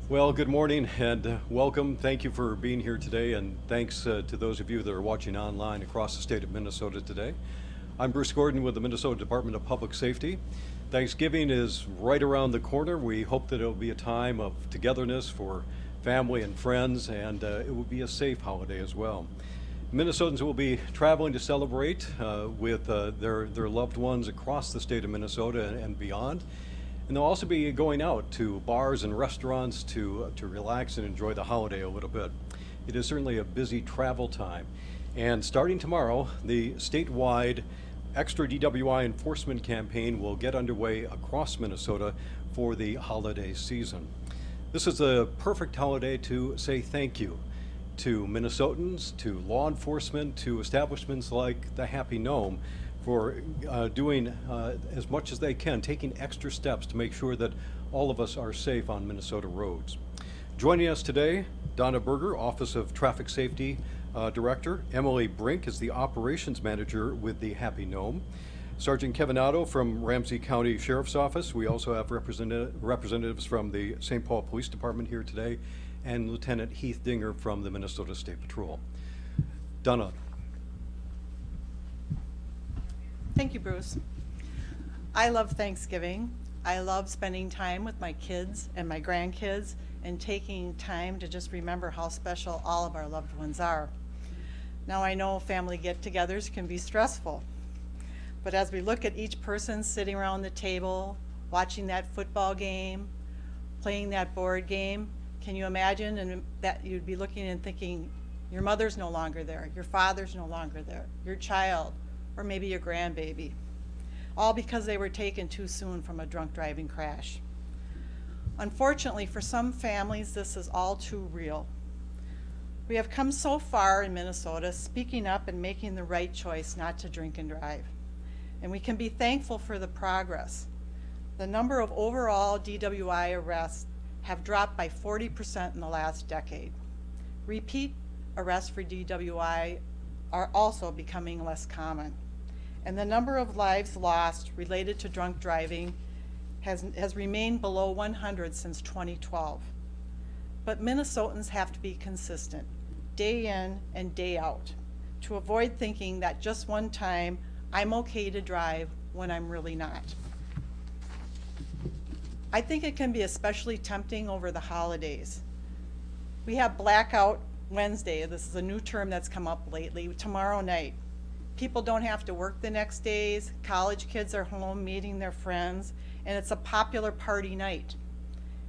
Well, good morning and welcome. Thank you for being here today, and thanks to those of you that are watching online across the state of Minnesota today. I'm Bruce Gordon with the Minnesota Department of Public Safety. Thanksgiving is right around the corner. We hope that it will be a time of togetherness for family and friends, and it will be a safe holiday as well. Minnesotans will be traveling to celebrate with their loved ones across the state of Minnesota and beyond. And they'll also be going out to bars and restaurants to relax and enjoy the holiday a little bit. It is certainly a busy travel time. And starting tomorrow, the statewide extra DWI enforcement campaign will get underway across Minnesota for the holiday season. This is a perfect holiday to say thank you to Minnesotans, to law enforcement, to establishments like the Happy Gnome for doing as much as they can, taking extra steps to make sure that all of us are safe on Minnesota roads. Joining us today, Donna Berger, Office of Traffic Safety Director. Emily Brink is the Operations Manager with the Happy Gnome. Sergeant Kevin Otto from Ramsey County Sheriff's Office. We also have representatives from the St. Paul Police Department here today, and Lieutenant Heath Dinger from the Minnesota State Patrol. Donna. Thank you, Bruce. I love Thanksgiving. I love spending time with my kids and my grandkids and taking time to just remember how special all of our loved ones are. Now I know family get-togethers can be stressful, but as we look at each person sitting around the table, watching that football game, playing that board game, can you imagine and that you'd be looking and thinking, your mother's no longer there, your father's no longer there, your child, or maybe your grandbaby, all because they were taken too soon from a drunk driving crash. Unfortunately, for some families, this is all too real. We have come so far in Minnesota speaking up and making the right choice not to drink and drive. And we can be thankful for the progress. The number of overall DWI arrests have dropped by 40% in the last decade. Repeat arrests for DWI are also becoming less common. And the number of lives lost related to drunk driving has remained below 100 since 2012. But Minnesotans have to be consistent, day in and day out, to avoid thinking that just one time I'm okay to drive when I'm really not. I think it can be especially tempting over the holidays. We have Blackout Wednesday. This is a new term that's come up lately, tomorrow night. People don't have to work the next days. College kids are home meeting their friends, and it's a popular party night.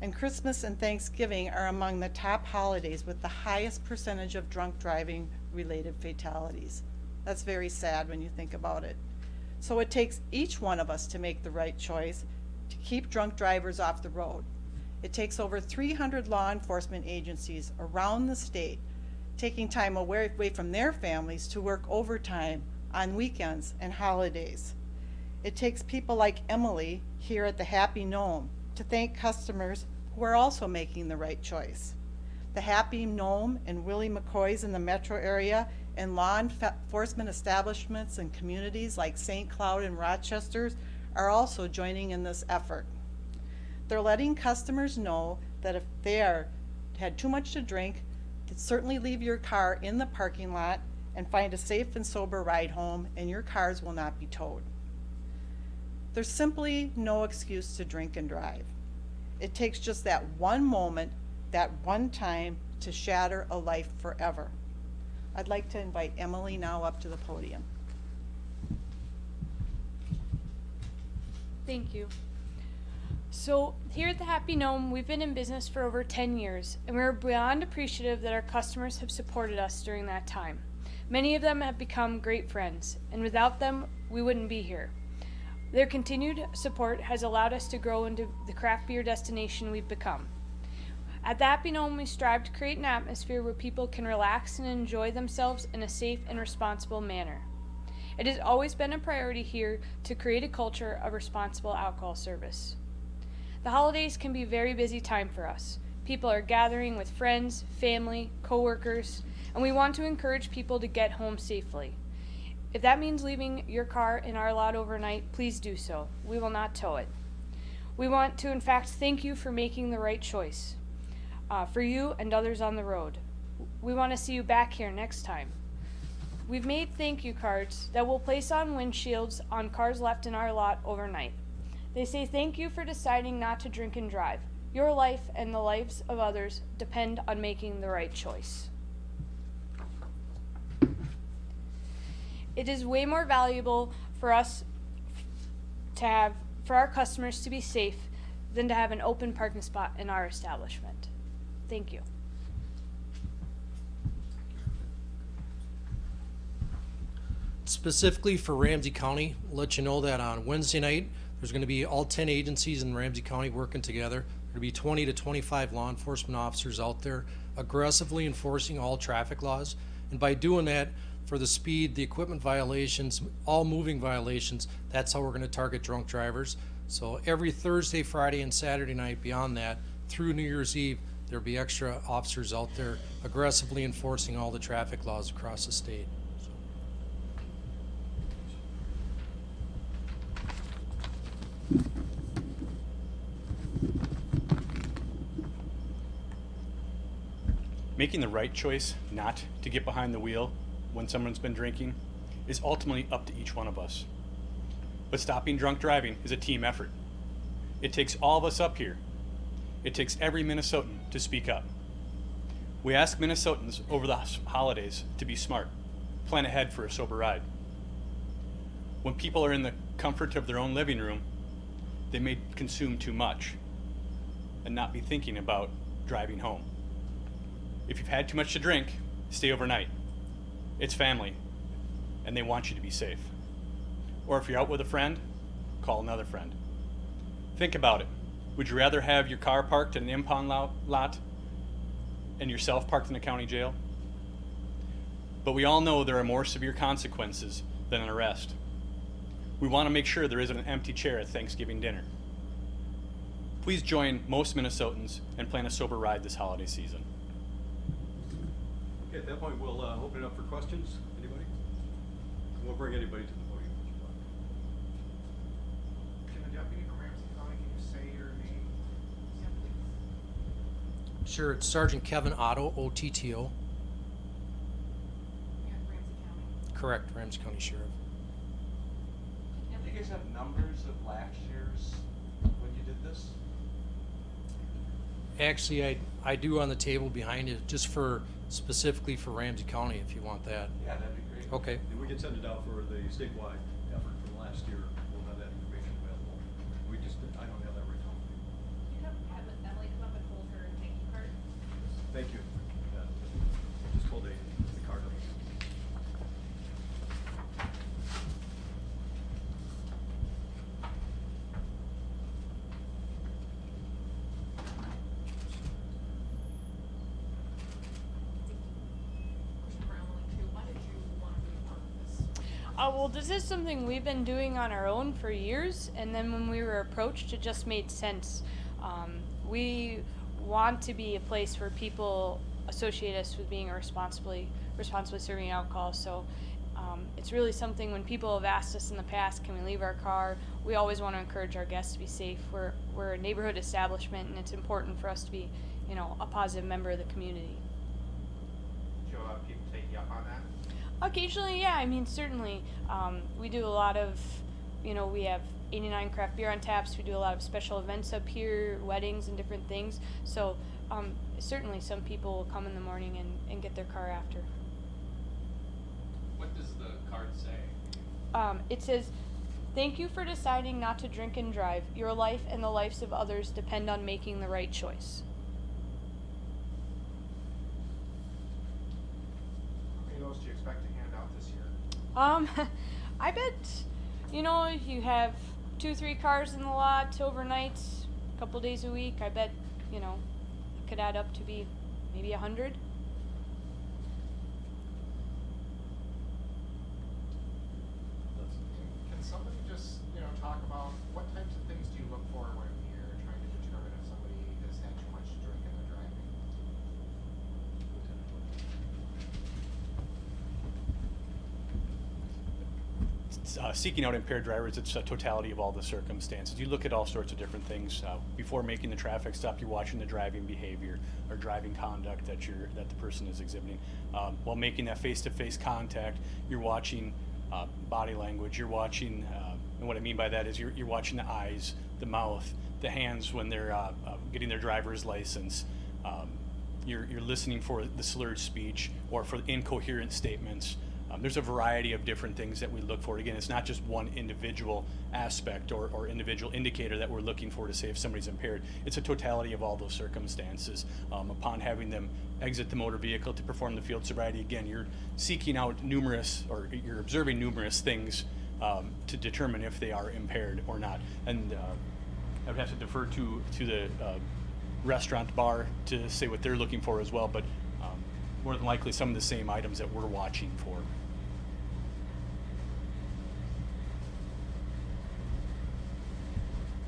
And Christmas and Thanksgiving are among the top holidays with the highest percentage of drunk driving related fatalities. That's very sad when you think about it. So it takes each one of us to make the right choice to keep drunk drivers off the road. It takes over 300 law enforcement agencies around the state taking time away from their families to work overtime on weekends and holidays. It takes people like Emily here at the Happy Gnome to thank customers who are also making the right choice. The Happy Gnome and Willie McCoy's in the metro area and law enforcement establishments and communities like St. Cloud and Rochester are also joining in this effort. They're letting customers know that if they had too much to drink, to certainly leave your car in the parking lot and find a safe and sober ride home, and your cars will not be towed. There's simply no excuse to drink and drive. It takes just that one moment, that one time, to shatter a life forever. I'd like to invite Emily now up to the podium. Thank you. So here at the Happy Gnome, we've been in business for over 10 years, and we're beyond appreciative that our customers have supported us during that time. Many of them have become great friends, and without them, we wouldn't be here. Their continued support has allowed us to grow into the craft beer destination we've become. At the Happy Gnome, we strive to create an atmosphere where people can relax and enjoy themselves in a safe and responsible manner. It has always been a priority here to create a culture of responsible alcohol service. The holidays can be a very busy time for us. People are gathering with friends, family, coworkers, and we want to encourage people to get home safely. If that means leaving your car in our lot overnight, please do so. We will not tow it. We want to, in fact, thank you for making the right choice. for you and others on the road. We want to see you back here next time. We've made thank you cards that we'll place on windshields on cars left in our lot overnight. They say thank you for deciding not to drink and drive. Your life and the lives of others depend on making the right choice. It is way more valuable for us for our customers to be safe than to have an open parking spot in our establishment. Thank you. Specifically for Ramsey County, let you know that on Wednesday night, there's going to be all 10 agencies in Ramsey County working together. There'll be 20 to 25 law enforcement officers out there aggressively enforcing all traffic laws. And by doing that, for the speed, the equipment violations, all moving violations, that's how we're going to target drunk drivers. So every Thursday, Friday, and Saturday night beyond that, through New Year's Eve, there'll be extra officers out there aggressively enforcing all the traffic laws across the state. Making the right choice not to get behind the wheel when someone's been drinking is ultimately up to each one of us. But stopping drunk driving is a team effort. It takes all of us up here. It takes every Minnesotan to speak up. We ask Minnesotans over the holidays to be smart, plan ahead for a sober ride. When people are in the comfort of their own living room, they may consume too much and not be thinking about driving home. If you've had too much to drink, stay overnight. It's family, and they want you to be safe. Or if you're out with a friend, call another friend. Think about it. Would you rather have your car parked in an impound lot and yourself parked in a county jail? But we all know there are more severe consequences than an arrest. We want to make sure there isn't an empty chair at Thanksgiving dinner. Please join most Minnesotans and plan a sober ride this holiday season. Okay, at that point, we'll open it up for questions. Anybody? We'll bring anybody to the podium. Can the deputy from Ramsey County, can you say your name? Sure, it's Sergeant Kevin Otto, OTTO. Ramsey County. Correct, Ramsey County Sheriff. Do you guys have numbers of last year's when you did this? Actually, I do on the table behind it, just specifically for Ramsey County, if you want that. Yeah, that'd be great. Okay. And we can send it out for the statewide effort from last year. We'll have that information available. I don't have that right now. You have Emily come up and hold her thank you card. Thank you. Just hold the card up. Question for Emily too. Why did you want to be a part of this? Well, this is something we've been doing on our own for years, and then when we were approached, it just made sense. We want to be a place where people associate us with being responsibly serving alcohol. So it's really something when people have asked us in the past, can we leave our car? We always want to encourage our guests to be safe. We're a neighborhood establishment, and it's important for us to be, a positive member of the community. Do people take you up on that? Occasionally, yeah. I mean, certainly. We do a lot of, we have 89 craft beer on taps. We do a lot of special events up here, weddings and different things. So certainly some people will come in the morning and get their car after. What does the card say? It says, thank you for deciding not to drink and drive. Your life and the lives of others depend on making the right choice. How many of those do you expect to hand out this year? I bet, you have 2-3 cars in the lot overnight, a couple days a week. I bet, it could add up to be maybe 100. Can somebody just, talk about what types of things do you look for when you're trying to determine if somebody has had too much to drink and they're driving? seeking out impaired drivers, it's a totality of all the circumstances. You look at all sorts of different things. Before making the traffic stop, you're watching the driving behavior or driving conduct that the person is exhibiting. While making that face-to-face contact, you're watching body language. You're watching, and what I mean by that is you're watching the eyes, the mouth, the hands when they're getting their driver's license. You're listening for the slurred speech or for incoherent statements. There's a variety of different things that we look for. Again, it's not just one individual aspect or individual indicator that we're looking for to say if somebody's impaired. It's a totality of all those circumstances. Upon having them exit the motor vehicle to perform the field sobriety, again, you're seeking out numerous, or you're observing numerous things to determine if they are impaired or not. And I would have to defer to the restaurant bar to say what they're looking for as well, but more than likely some of the same items that we're watching for.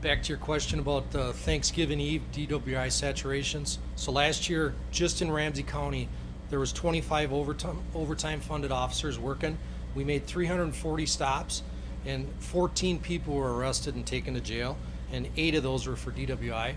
Back to your question about Thanksgiving Eve DWI saturations. So last year, just in Ramsey County, there was 25 overtime funded officers working. We made 340 stops, and 14 people were arrested and taken to jail, and 8 of those were for DWI.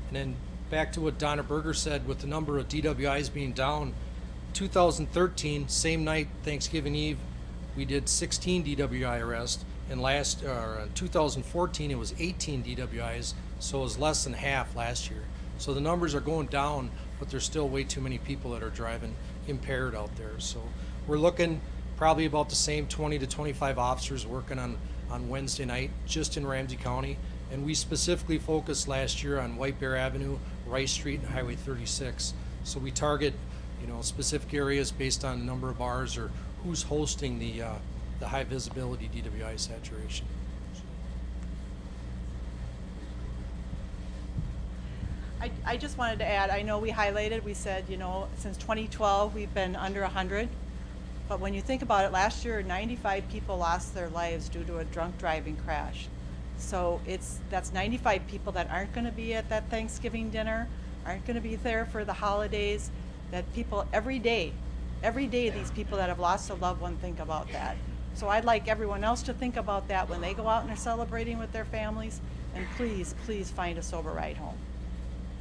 And then back to what Donna Berger said, with the number of DWIs being down, 2013, same night, Thanksgiving Eve, we did 16 DWI arrests. And 2014, it was 18 DWIs, so it was less than half last year. So the numbers are going down, but there's still way too many people that are driving impaired out there. So we're looking probably about the same 20 to 25 officers working on Wednesday night, just in Ramsey County. And we specifically focused last year on White Bear Avenue, Rice Street, and Highway 36. So we target, specific areas based on the number of bars or who's hosting the high visibility DWI saturation. I just wanted to add, I know we highlighted, we said, since 2012, we've been under 100. But when you think about it, last year, 95 people lost their lives due to a drunk driving crash. So that's 95 people that aren't going to be at that Thanksgiving dinner, aren't going to be there for the holidays, that people every day these people that have lost a loved one think about that. So I'd like everyone else to think about that when they go out and are celebrating with their families, and please, please find a sober ride home.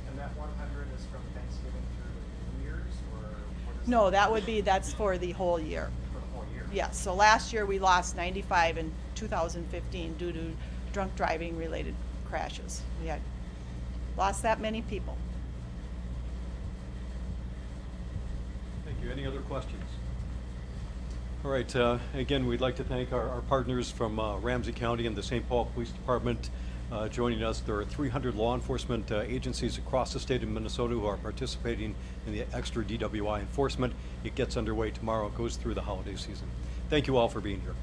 And that 100 is from Thanksgiving through New Year's, or what is No, that's for the whole year. for the whole year? Yes, so last year we lost 95 in 2015 due to drunk driving related crashes. We had lost that many people. Thank you. Any other questions? All right, again, we'd like to thank our partners from Ramsey County and the St. Paul Police Department joining us. There are 300 law enforcement agencies across the state of Minnesota who are participating in the extra DWI enforcement. It gets underway tomorrow, goes through the holiday season. Thank you all for being here.